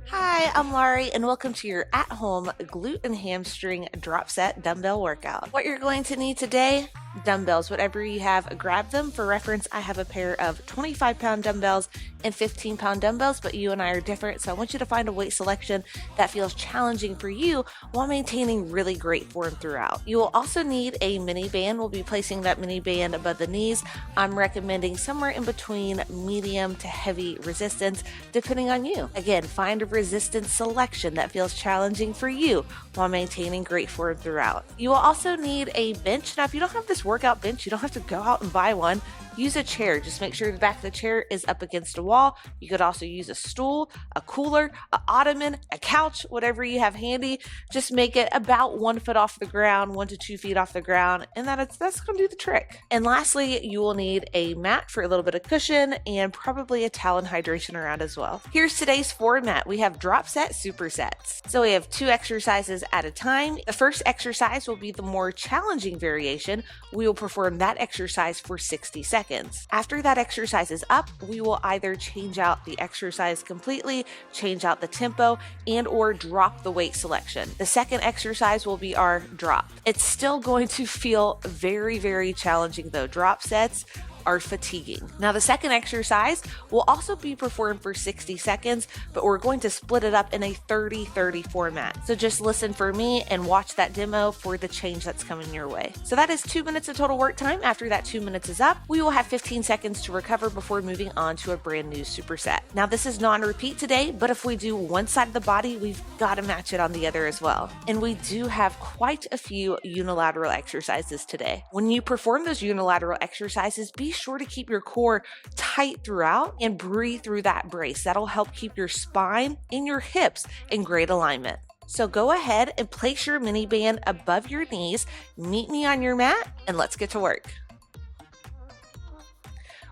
Hi, I'm Larie, and welcome to your at-home glute and hamstring drop set dumbbell workout. What you're going to need today: dumbbells. Whatever you have, grab them. For reference, I have a pair of 25-pound dumbbells and 15-pound dumbbells, but you and I are different, so I want you to find a weight selection that feels challenging for you while maintaining really great form throughout. You will also need a mini band. We'll be placing that mini band above the knees. I'm recommending somewhere in between medium to heavy resistance, depending on you. Again, find a resistance selection that feels challenging for you while maintaining great form throughout. You will also need a bench. Now, if you don't have this workout bench, you don't have to go out and buy one. Use a chair. Just make sure the back of the chair is up against a wall. You could also use a stool, a cooler, an ottoman, a couch, whatever you have handy. Just make it about 1 foot off the ground, 1 to 2 feet off the ground, and that's going to do the trick. And lastly, you will need a mat for a little bit of cushion and probably a towel and hydration around as well. Here's today's format. We have drop set, supersets. So we have 2 exercises at a time. The first exercise will be the more challenging variation. We will perform that exercise for 60 seconds. After that exercise is up, we will either change out the exercise completely, change out the tempo, and or drop the weight selection. The second exercise will be our drop. It's still going to feel very, very challenging though. Drop sets are fatiguing. Now, the second exercise will also be performed for 60 seconds, but we're going to split it up in a 30-30 format. So just listen for me and watch that demo for the change that's coming your way. So that is 2 minutes of total work time. After that 2 minutes is up, we will have 15 seconds to recover before moving on to a brand new superset. Now, this is non-repeat today, but if we do one side of the body, we've got to match it on the other as well. And we do have quite a few unilateral exercises today. When you perform those unilateral exercises, be sure to keep your core tight throughout and breathe through that brace. That'll help keep your spine and your hips in great alignment. So go ahead and place your mini band above your knees, meet me on your mat, and let's get to work.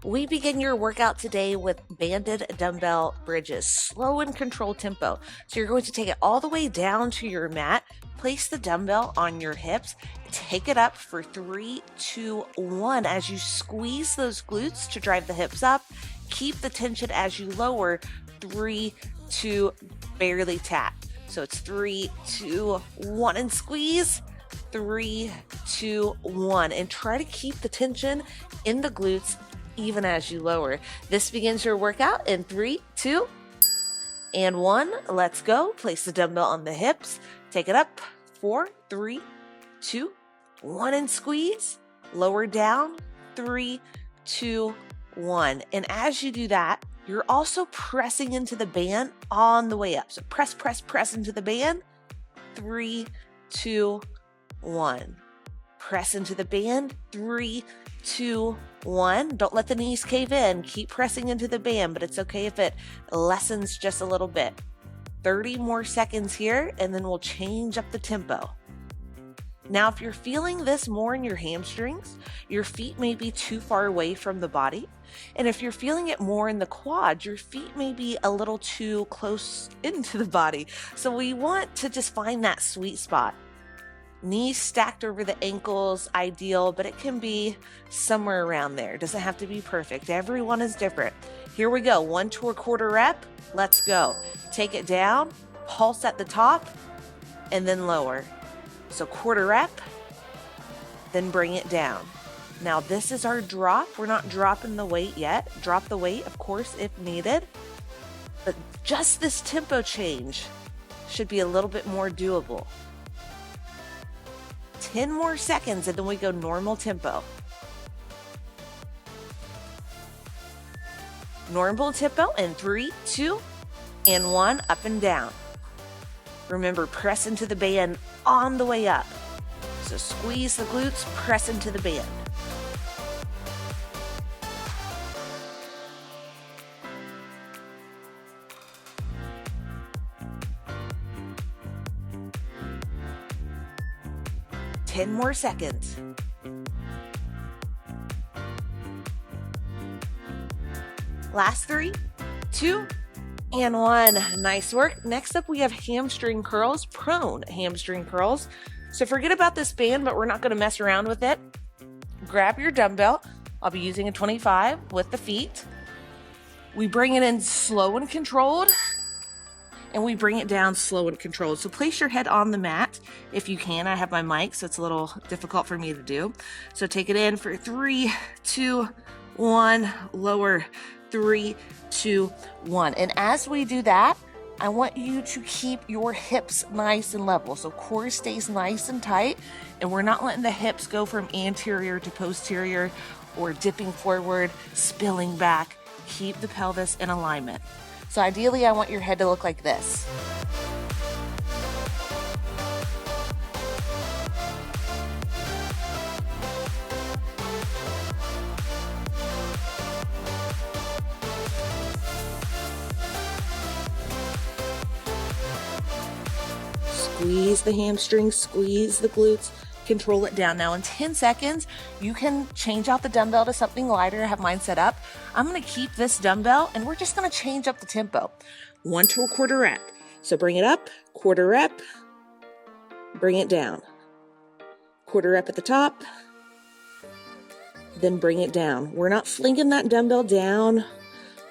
We begin your workout today with banded dumbbell bridges, slow and controlled tempo. So you're going to take it all the way down to your mat, place the dumbbell on your hips, take it up for 3, 2, 1. As you squeeze those glutes to drive the hips up, keep the tension as you lower. 3, 2, barely tap. So it's 3, 2, 1 and squeeze. 3, 2, 1, and try to keep the tension in the glutes even as you lower. This begins your workout in 3, 2, and 1. Let's go. Place the dumbbell on the hips. Take it up. 4, 3, 2, 1 and squeeze. Lower down. 3, 2, 1. And as you do that, you're also pressing into the band on the way up. So press, press, press into the band. 3, 2, 1. Press into the band. 3, 2, 1. Don't let the knees cave in. Keep pressing into the band, but it's okay if it lessens just a little bit. 30 more seconds here, and then we'll change up the tempo. Now, if you're feeling this more in your hamstrings, your feet may be too far away from the body. And if you're feeling it more in the quads, your feet may be a little too close into the body. So we want to just find that sweet spot. Knees stacked over the ankles, ideal, but it can be somewhere around there. It doesn't have to be perfect. Everyone is different. Here we go. 1 to a quarter rep. Let's go. Take it down, pulse at the top, and then lower. So quarter rep, then bring it down. Now this is our drop. We're not dropping the weight yet. Drop the weight, of course, if needed. But just this tempo change should be a little bit more doable. 10 more seconds and then we go normal tempo. Normal tempo in 3, 2, and 1, up and down. Remember, press into the band on the way up. So squeeze the glutes, press into the band. Ten more seconds. Last 3, 2, And one. Nice work. Next up, we have hamstring curls, prone hamstring curls. So forget about this band, but we're not going to mess around with it. Grab your dumbbell. I'll be using a 25 with the feet. We bring it in slow and controlled, and we bring it down slow and controlled. So place your head on the mat if you can. I have my mic, so it's a little difficult for me to do. So take it in for 3, 2, 1, lower, 3, 2, 1. And as we do that, I want you to keep your hips nice and level. So core stays nice and tight, and we're not letting the hips go from anterior to posterior or dipping forward, spilling back. Keep the pelvis in alignment. So ideally, I want your head to look like this. Squeeze the hamstrings, squeeze the glutes, control it down. Now in 10 seconds, you can change out the dumbbell to something lighter. I have mine set up. I'm going to keep this dumbbell and we're just going to change up the tempo. 1 to a quarter rep. So bring it up, quarter rep, bring it down. Quarter rep at the top, then bring it down. We're not flinging that dumbbell down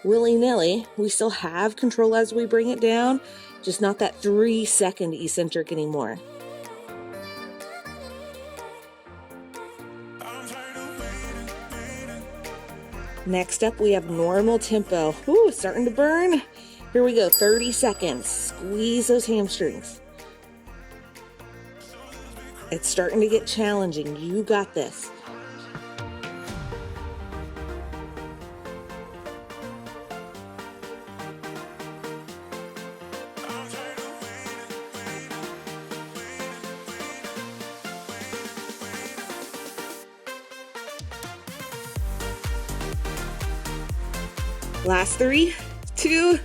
willy-nilly. We still have control as we bring it down, just not that 3-second eccentric anymore. Next up, we have normal tempo. Ooh, it's starting to burn. Here we go, 30 seconds. Squeeze those hamstrings. It's starting to get challenging. You got this. Last 3, 2,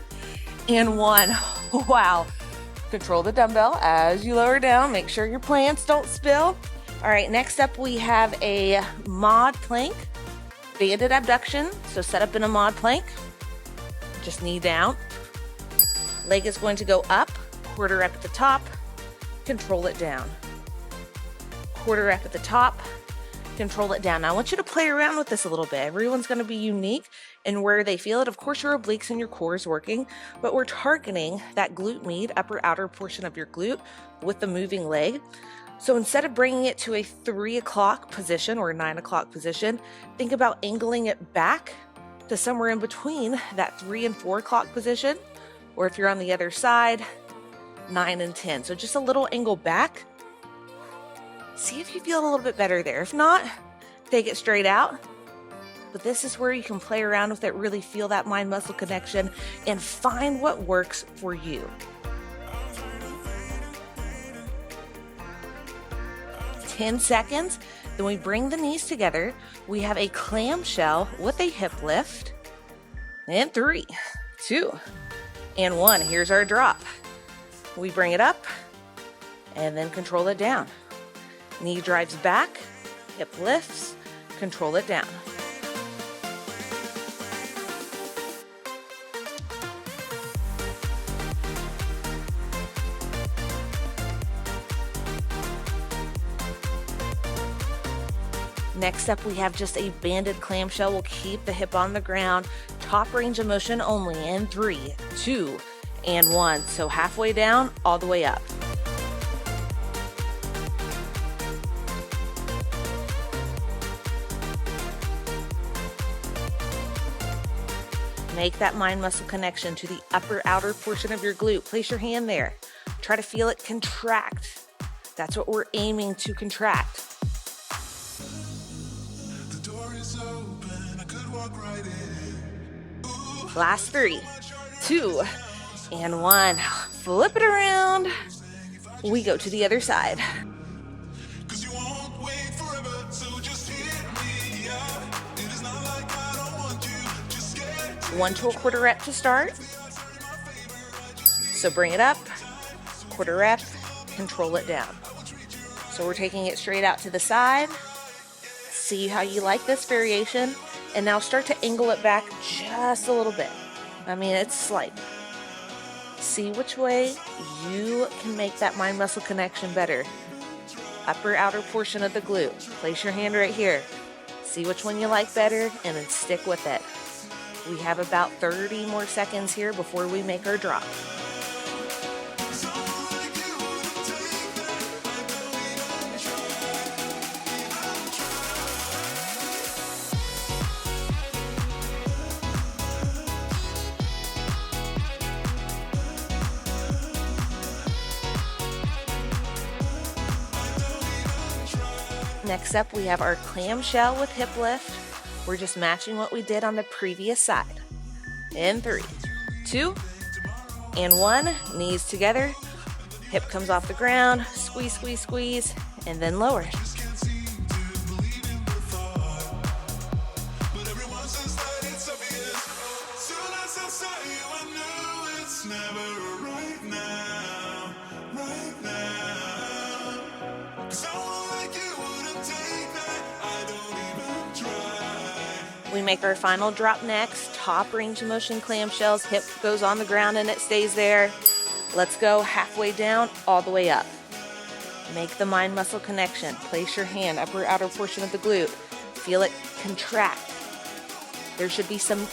and 1. Wow. Control the dumbbell as you lower down. Make sure your plants don't spill. All right, next up we have a mod plank, banded abduction. So set up in a mod plank. Just knee down. Leg is going to go up, quarter rep at the top, control it down. Quarter rep at the top, control it down. Now I want you to play around with this a little bit. Everyone's going to be unique in where they feel it. Of course, your obliques and your core is working, but we're targeting that glute med, upper outer portion of your glute with the moving leg. So instead of bringing it to a 3 o'clock position or a 9 o'clock position, think about angling it back to somewhere in between that 3 and 4 o'clock position, or if you're on the other side, 9 and 10. So just a little angle back. See if you feel a little bit better there. If not, take it straight out. But this is where you can play around with it, really feel that mind-muscle connection, and find what works for you. 10 seconds, then we bring the knees together. We have a clamshell with a hip lift. And 3, 2, and 1. Here's our drop. We bring it up, and then control it down. Knee drives back, hip lifts, control it down. Next up, we have just a banded clamshell. We'll keep the hip on the ground, top range of motion only in 3, 2, and 1. So halfway down, all the way up. Make that mind-muscle connection to the upper outer portion of your glute. Place your hand there. Try to feel it contract. That's what we're aiming to contract. Last 3, 2, and 1. Flip it around. We go to the other side. 1 to a quarter rep to start. So bring it up, quarter rep, control it down. So we're taking it straight out to the side. See how you like this variation. And now start to angle it back just a little bit. I mean, it's slight. See which way you can make that mind muscle connection better. Upper outer portion of the glute. Place your hand right here. See which one you like better and then stick with it. We have about 30 more seconds here before we make our drop. Next up, we have our clamshell with hip lift. We're just matching what we did on the previous side. In 3, 2, and 1. Knees together. Hip comes off the ground. Squeeze, squeeze, squeeze, and then lower. We make our final drop next. Top range of motion clamshells. Hip goes on the ground and it stays there. Let's go halfway down, all the way up. Make the mind muscle connection. Place your hand upper outer portion of the glute. Feel it contract. There should be some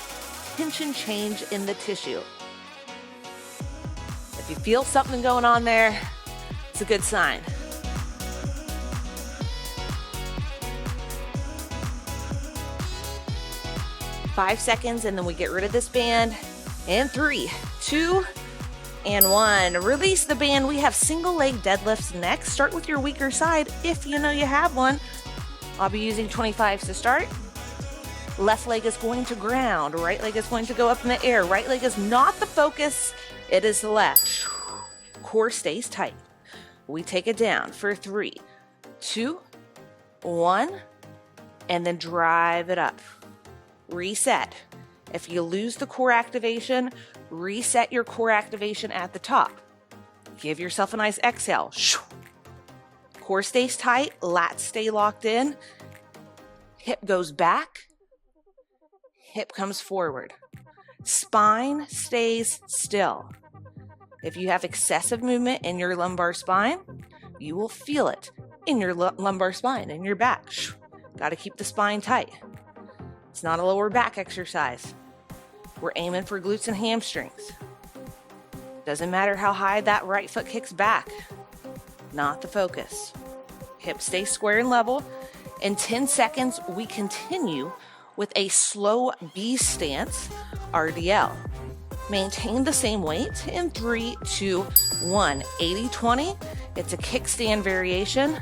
tension change in the tissue. If you feel something going on there, it's a good sign. Five seconds, and then we get rid of this band. And 3, 2, and 1. Release the band. We have single leg deadlifts next. Start with your weaker side if you know you have one. I'll be using 25s to start. Left leg is going to ground. Right leg is going to go up in the air. Right leg is not the focus. It is the left. Core stays tight. We take it down for 3, 2, 1, and then drive it up. Reset. If you lose the core activation, reset your core activation at the top. Give yourself a nice exhale. Core stays tight, lats stay locked in. Hip goes back. Hip comes forward. Spine stays still. If you have excessive movement in your lumbar spine, you will feel it in your lumbar spine, in your back. Got to keep the spine tight. It's not a lower back exercise. We're aiming for glutes and hamstrings. Doesn't matter how high that right foot kicks back. Not the focus. Hips stay square and level. In 10 seconds, we continue with a slow B stance RDL. Maintain the same weight in 3, 2, 1. 80-20. It's a kickstand variation.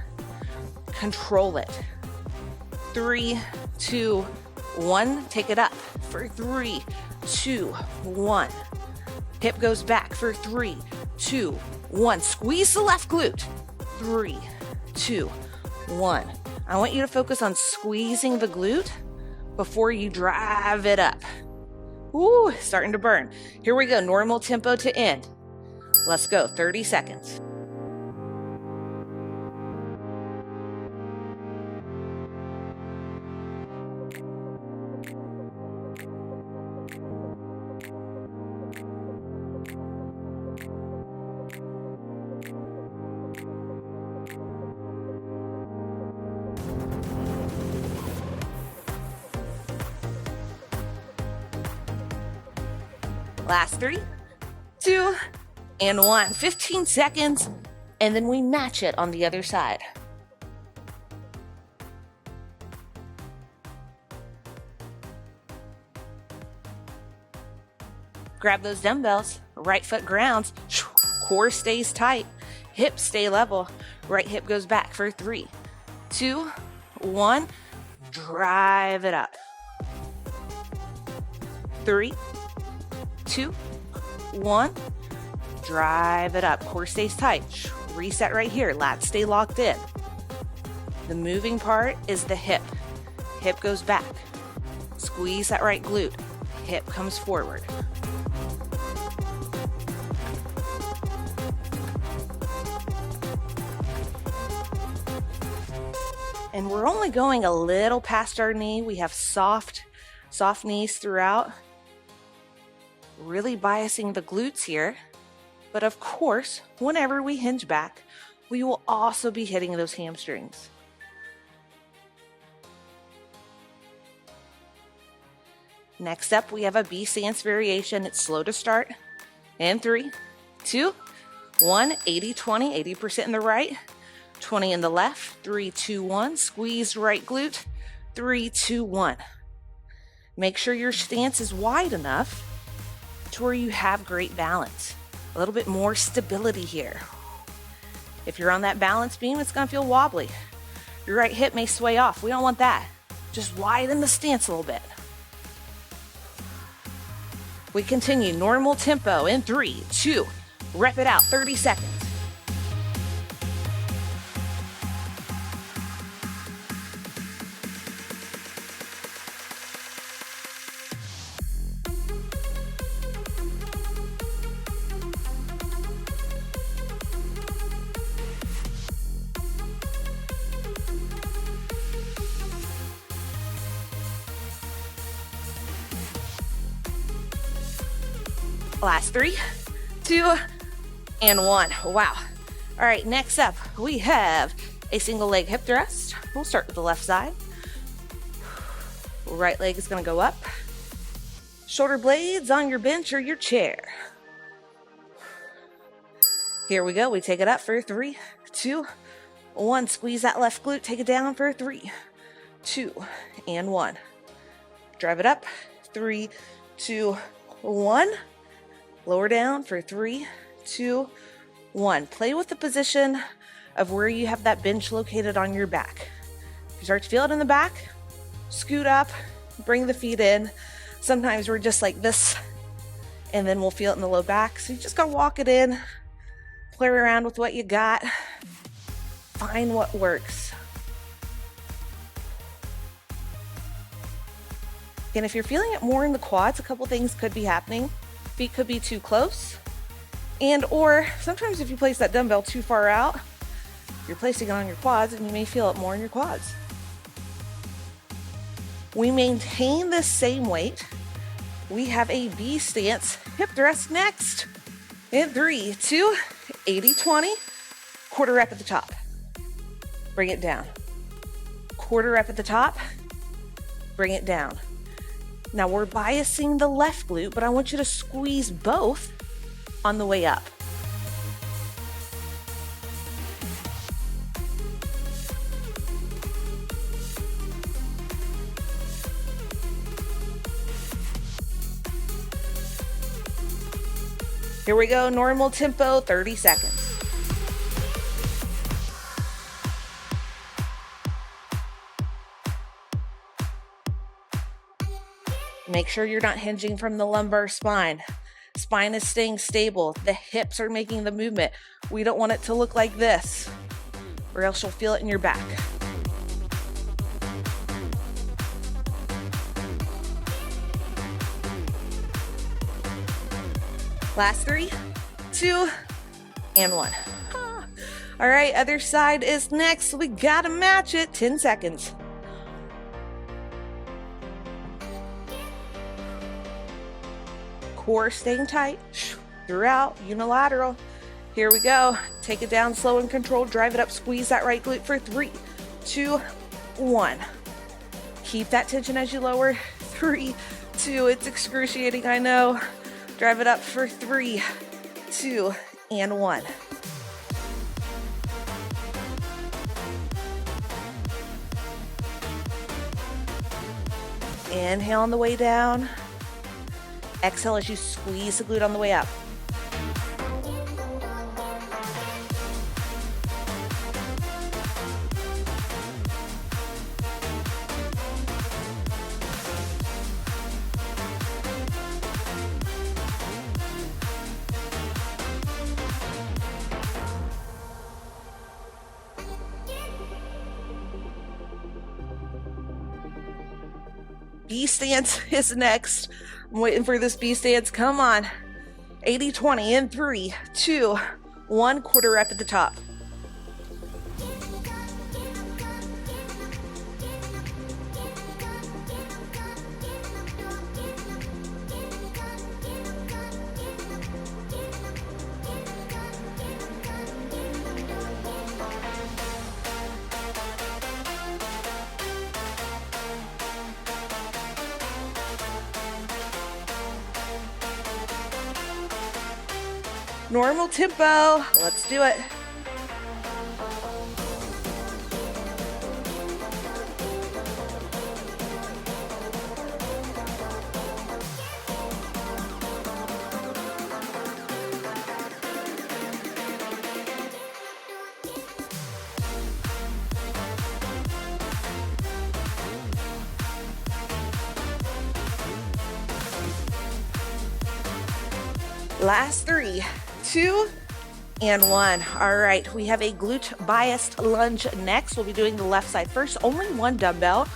Control it. 3, 2, 1. Take it up for 3, 2, 1. Hip goes back for 3, 2, 1. Squeeze the left glute. 3, 2, 1. I want you to focus on squeezing the glute before you drive it up. Ooh, starting to burn. Here we go. Normal tempo to end. Let's go. 30 seconds. Last 3, 2, and 1. 15 seconds, and then we match it on the other side. Grab those dumbbells. Right foot grounds. Core stays tight. Hips stay level. Right hip goes back for 3, 2, 1. Drive it up. 3, 2, 1. Drive it up. Core stays tight. Reset right here. Lats stay locked in. The moving part is the hip. Hip goes back. Squeeze that right glute. Hip comes forward. And we're only going a little past our knee. We have soft knees throughout. Really biasing the glutes here. But of course, whenever we hinge back, we will also be hitting those hamstrings. Next up, we have a B stance variation. It's slow to start. In 3, 2, 1, 80, 20, 80% in the right, 20 in the left, 3, 2, 1, squeeze right glute, 3, 2, 1. Make sure your stance is wide enough to where you have great balance. A little bit more stability here. If you're on that balance beam, it's gonna feel wobbly. Your right hip may sway off. We don't want that. Just widen the stance a little bit. We continue normal tempo in 3, 2, rep it out, 30 seconds. Last 3, 2, and 1. Wow. All right, next up, we have a single leg hip thrust. We'll start with the left side. Right leg is gonna go up. Shoulder blades on your bench or your chair. Here we go, we take it up for 3, 2, 1. Squeeze that left glute, take it down for 3, 2, and 1. Drive it up, 3, 2, 1. Lower down for 3, 2, 1. Play with the position of where you have that bench located on your back. If you start to feel it in the back, scoot up, bring the feet in. Sometimes we're just like this, and then we'll feel it in the low back. So you just gotta walk it in, play around with what you got, find what works. And if you're feeling it more in the quads, a couple things could be happening. Feet could be too close, and or sometimes if you place that dumbbell too far out, you're placing it on your quads and you may feel it more in your quads. We maintain the same weight. We have a B stance hip thrust next. In 3, 2, 80, 20, quarter rep at the top. Bring it down. Quarter rep at the top, bring it down. Now we're biasing the left glute, but I want you to squeeze both on the way up. Here we go, normal tempo, 30 seconds. Make sure you're not hinging from the lumbar spine. Spine is staying stable. The hips are making the movement. We don't want it to look like this, or else you'll feel it in your back. Last 3, 2, and 1. All right, other side is next. We gotta match it, 10 seconds. Core staying tight throughout, unilateral. Here we go. Take it down slow and controlled. Drive it up. Squeeze that right glute for 3, 2, 1. Keep that tension as you lower. 3, 2. It's excruciating, I know. Drive it up for 3, 2, and 1. Inhale on the way down. Exhale as you squeeze the glute on the way up. B stance is next. I'm waiting for this B stance. Come on. 80, 20 in 3, 2, 1. Quarter rep at the top. Normal tempo. Let's do it. Last 3, 2, and 1. All right, we have a glute biased lunge next. We'll be doing the left side first. Only 1 dumbbell,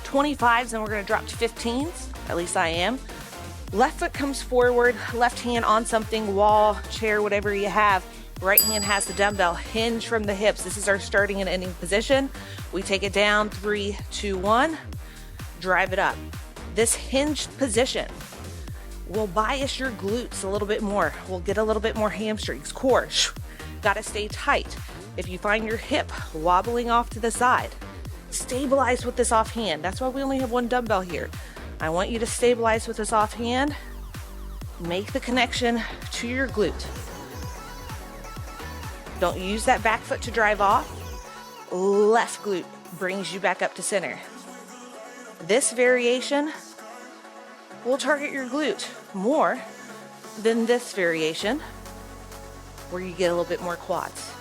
25s, and we're gonna drop to 15s. At least I am. Left foot comes forward, left hand on something, wall, chair, whatever you have. Right hand has the dumbbell, hinge from the hips. This is our starting and ending position. We take it down, 3, 2, 1, drive it up. This hinged position will bias your glutes a little bit more. We'll get a little bit more hamstrings, core. Gotta stay tight. If you find your hip wobbling off to the side, stabilize with this offhand. That's why we only have 1 dumbbell here. I want you to stabilize with this offhand. Make the connection to your glute. Don't use that back foot to drive off. Left glute brings you back up to center. This variation will target your glute more than this variation where you get a little bit more quads.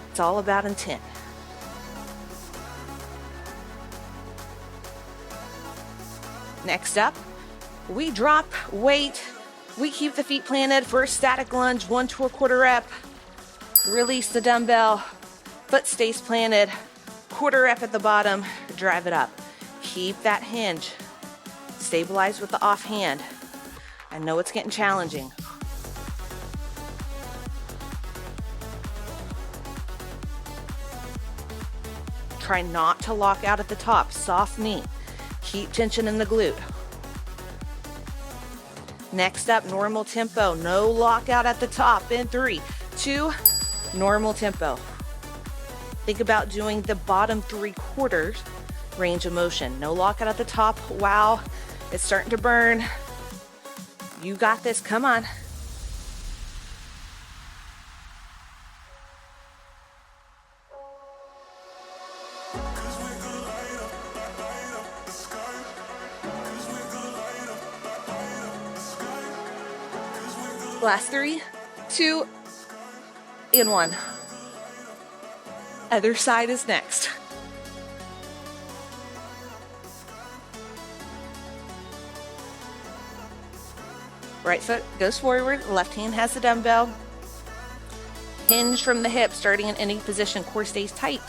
It's all about intent. Next up, we drop weight. We keep the feet planted for a static lunge, 1 to 1/4 rep. Release the dumbbell, foot stays planted, 1/4 rep at the bottom, drive it up. Keep that hinge. Stabilize with the offhand. I know it's getting challenging. Try not to lock out at the top, soft knee. Keep tension in the glute. Next up, normal tempo. No lockout at the top in 3, 2, normal tempo. Think about doing the bottom 3/4 range of motion. No lockout at the top. Wow, it's starting to burn. You got this, come on. Last 3, 2, and 1. Other side is next. Right foot goes forward, left hand has the dumbbell. Hinge from the hip, starting in any position, core stays tight.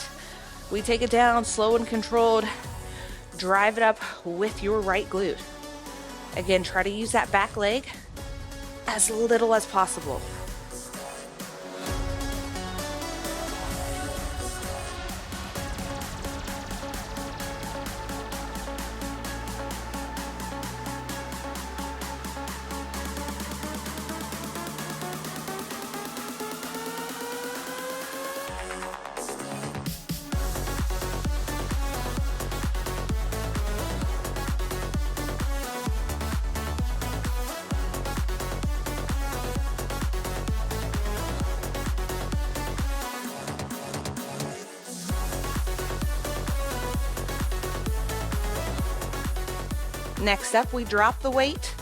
We take it down, slow and controlled. Drive it up with your right glute. Again, try to use that back leg as little as possible. Next up, we drop the weight.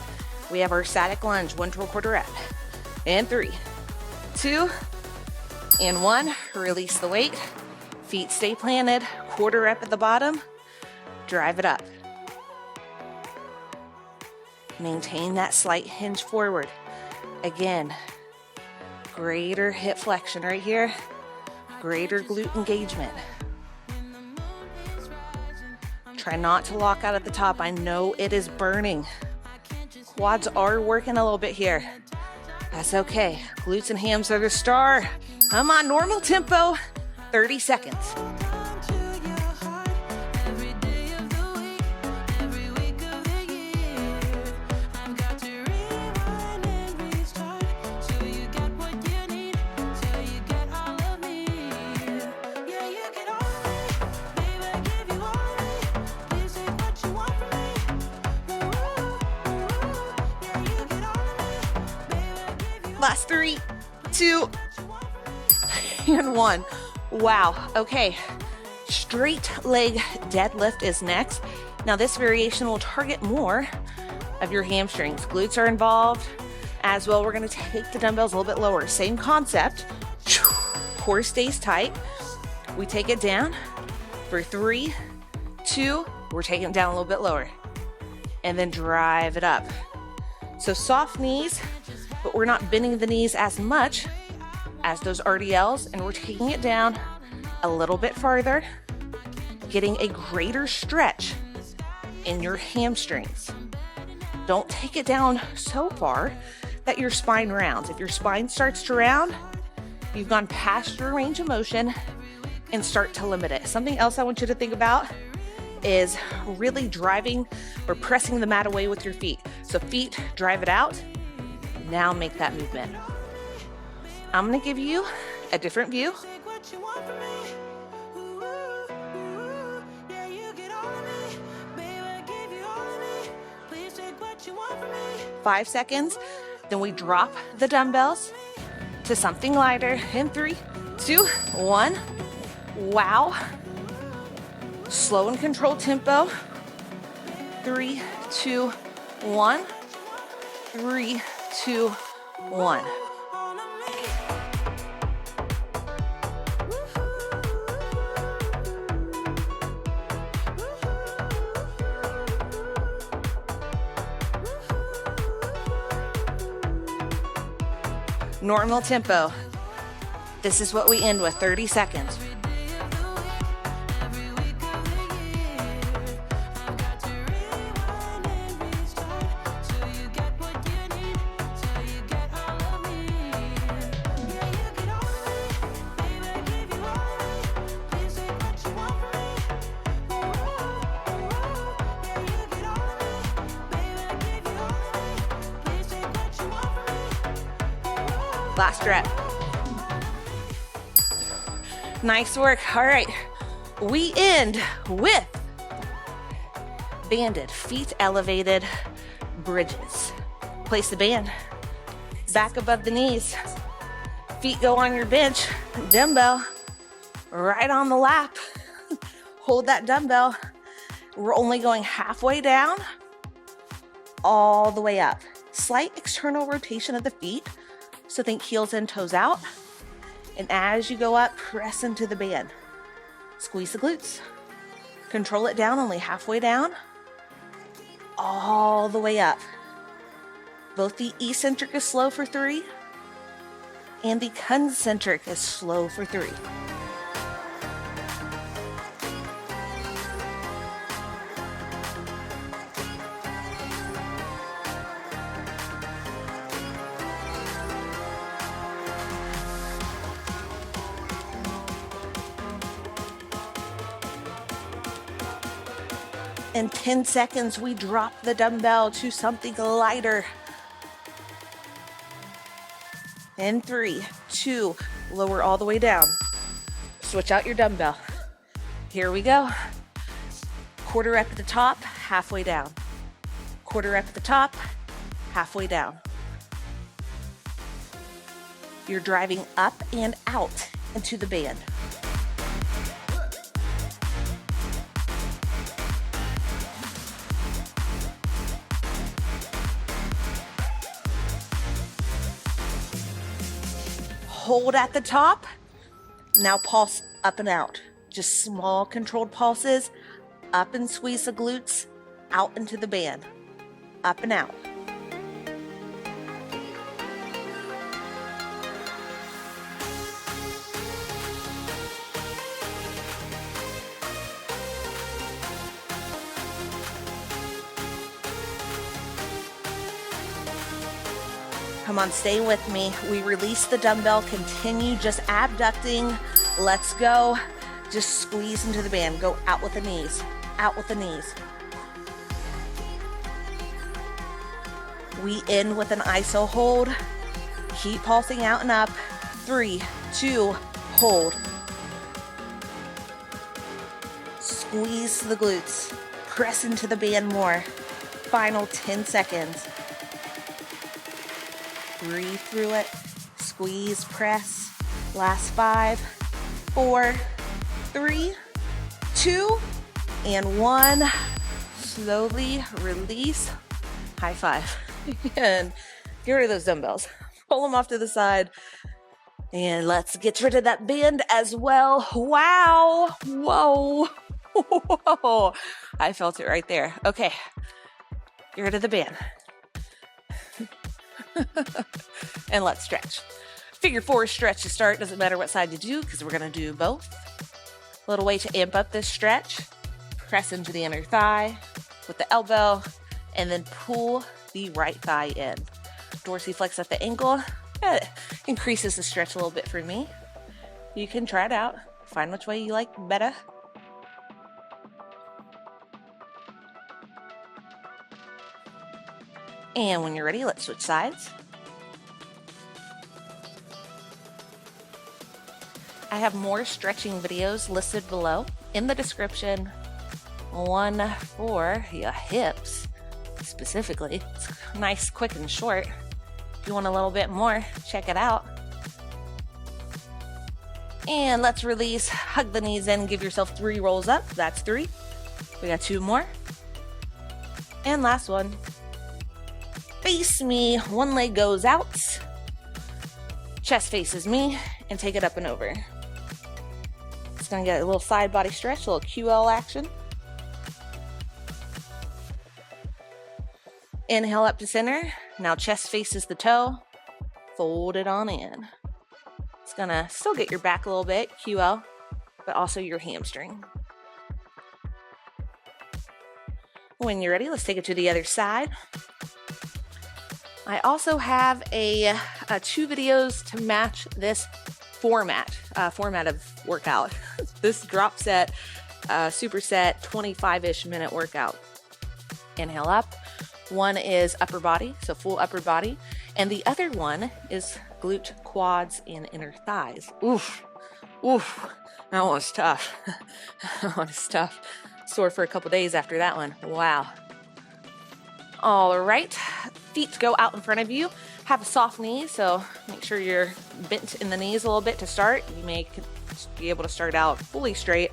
We have our static lunge, 1 to 1/4 rep. And 3, 2, and 1. Release the weight. Feet stay planted, 1/4 rep at the bottom. Drive it up. Maintain that slight hinge forward. Again, greater hip flexion right here, greater glute engagement. Try not to lock out at the top. I know it is burning. Quads are working a little bit here. That's okay. Glutes and hams are the star. Come on, normal tempo, 30 seconds. Last 3, 2, and 1. Wow. Okay. Straight leg deadlift is next. Now this variation will target more of your hamstrings. Glutes are involved as well. We're going to take the dumbbells a little bit lower. Same concept. Core stays tight. We take it down for 3, 2. We're taking it down a little bit lower. And then drive it up. So soft knees, but we're not bending the knees as much as those RDLs, and we're taking it down a little bit farther, getting a greater stretch in your hamstrings. Don't take it down so far that your spine rounds. If your spine starts to round, you've gone past your range of motion and start to limit it. Something else I want you to think about is really driving or pressing the mat away with your feet. So feet, drive it out. Now make that movement. I'm gonna give you a different view. 5 seconds, then we drop the dumbbells to something lighter in 3, 2, 1. Wow. Slow and controlled tempo. 3, 2, 1. 3, 2, 1. Normal tempo. This is what we end with, 30 seconds. Last rep. Nice work. All right, we end with banded, feet elevated bridges. Place the band back above the knees. Feet go on your bench, dumbbell right on the lap. Hold that dumbbell. We're only going halfway down, all the way up. Slight external rotation of the feet. So think heels in, toes out. And as you go up, press into the band. Squeeze the glutes. Control it down, only halfway down. All the way up. Both the eccentric is slow for 3, and the concentric is slow for 3. In 10 seconds, we drop the dumbbell to something lighter. In 3, 2, lower all the way down. Switch out your dumbbell. Here we go. Quarter rep at the top, halfway down. Quarter rep at the top, halfway down. You're driving up and out into the band. Hold at the top. Now pulse up and out. Just small controlled pulses. Up and squeeze the glutes. Out into the band. Up and out. Come on, stay with me. We release the dumbbell, continue just abducting. Let's go. Just squeeze into the band. Go out with the knees, out with the knees. We end with an iso hold. Keep pulsing out and up. 3, 2, hold. Squeeze the glutes. Press into the band more. Final 10 seconds. Breathe through it. squeeze, press. Last 5, 4, 3, 2, and 1. Slowly release. High five. And get rid of those dumbbells. Pull them off to the side. And let's get rid of that band as well. Wow. Whoa. Whoa. I felt it right there. Okay. Get rid of the band. And let's stretch. Figure 4 stretch to start. Doesn't matter what side you do because we're going to do both. A little way to amp up this stretch. Press into the inner thigh with the elbow and then pull the right thigh in. Dorsiflex at the ankle. It increases the stretch a little bit for me. You can try it out. Find which way you like better. And when you're ready, let's switch sides. I have more stretching videos listed below in the description. One for your hips, specifically. It's nice, quick, and short. If you want a little bit more, check it out. And let's release. Hug the knees in. Give yourself 3 rolls up. That's 3. We got 2 more. And last one. Face me. One leg goes out. Chest faces me. And take it up and over. It's going to get a little side body stretch, a little QL action. Inhale up to center. Now chest faces the toe. Fold it on in. It's going to still get your back a little bit, QL, but also your hamstring. When you're ready, let's take it to the other side. I also have 2 videos to match this format of workout. This drop set, superset, 25-ish minute workout. Inhale up. One is upper body, so full upper body. And the other one is glute, quads, and inner thighs. Oof. Oof. That one was tough. That one was tough. Sore for a couple days after that one. Wow. All right. Feet go out in front of you. Have a soft knee, so make sure you're bent in the knees a little bit to start. You may be able to start out fully straight.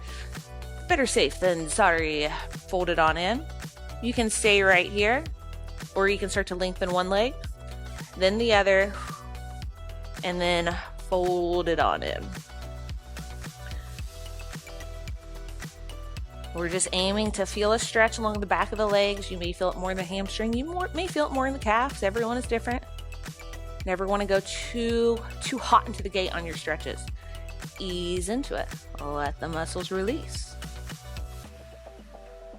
Better safe than sorry. Fold it on in. You can stay right here, or you can start to lengthen one leg, then the other, and then fold it on in. We're just aiming to feel a stretch along the back of the legs. You may feel it more in the hamstring. You may feel it more in the calves. Everyone is different. Never want to go too hot into the gate on your stretches. Ease into it. Let the muscles release.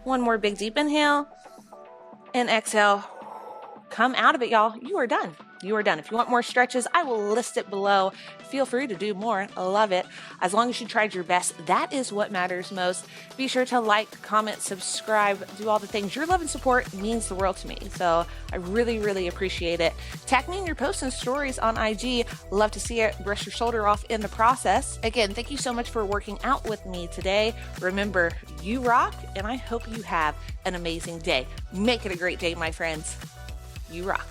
One more big deep inhale and exhale. Come out of it, y'all. You are done. You are done. If you want more stretches, I will list it below. Feel free to do more. I love it. As long as you tried your best, that is what matters most. Be sure to like, comment, subscribe, do all the things. Your love and support means the world to me. So I really, really appreciate it. Tag me in your posts and stories on IG. Love to see it. Brush your shoulder off in the process. Again, thank you so much for working out with me today. Remember, you rock, and I hope you have an amazing day. Make it a great day, my friends. You rock.